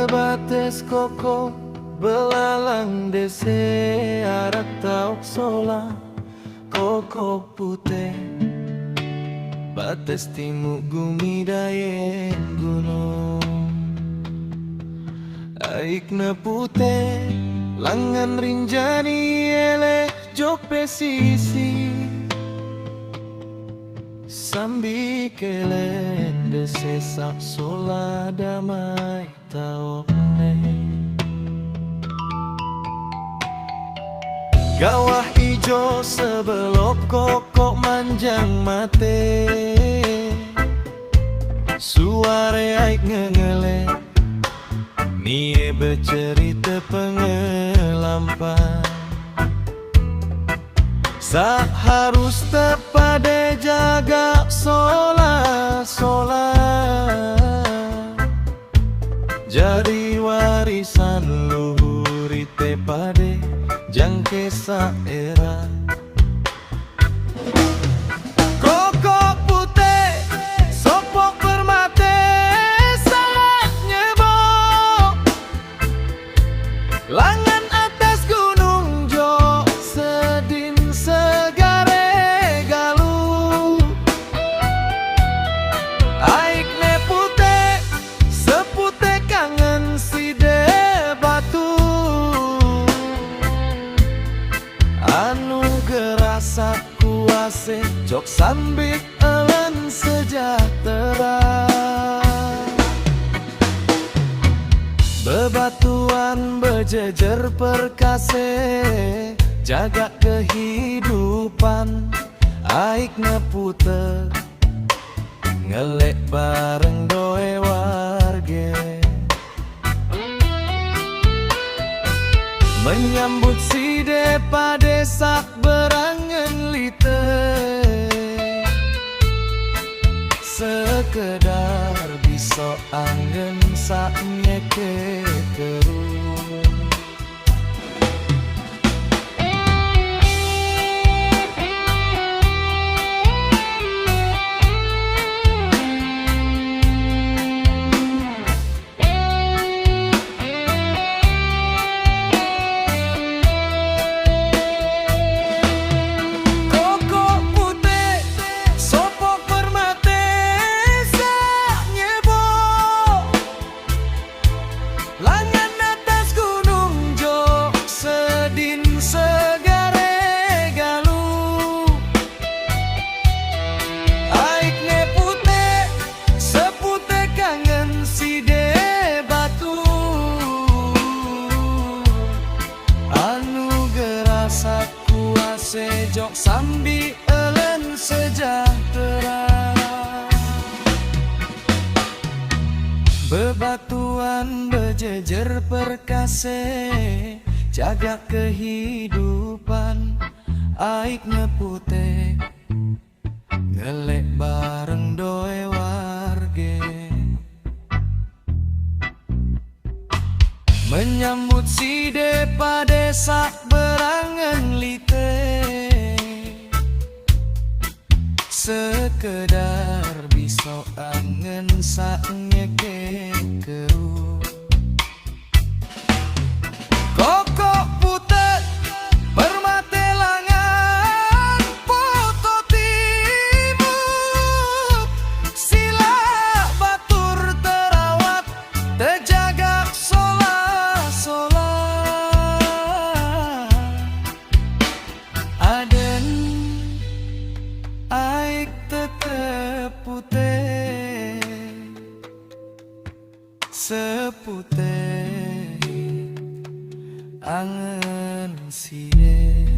Bebates koko belalang dese arak tauk sola koko putih bates timu gumi dayen gunung aikna putih langan rinjani ele jok pesisi sambi kelen dese sak sola damai taok Gawah ijo sebelok kokok manjang mate Suare aik ngengele Nie bercerita pengelampang Sak harus tepade jaga sola Jadi warisan luhur ite pade jangke saera Koko putih sopok permate sak nyebok Langan atas gunung jo sedin segare galuh Aikne putih seputih kangen si batu Anu gerasa kuase jok sambik elen sejahtera Bebatuan bejejer perkase Jaga kehidupan Aik ngepute Ngelek bareng doe warge Menyambut si depa desak berangen lite Sekedar biso angin sak nyeke terus Sejok sambi elen sejahtera Bebatuan bejejer perkase Jaga kehidupan Aik ngepute Ngelek bareng doe warge Menyambut si depa desak berangen lite Sekedar biso angen sak nyeke keru Koko putih permate langan foto timur Sila batur terawat terjaga sola Aden aik tetep putih seputih angen sie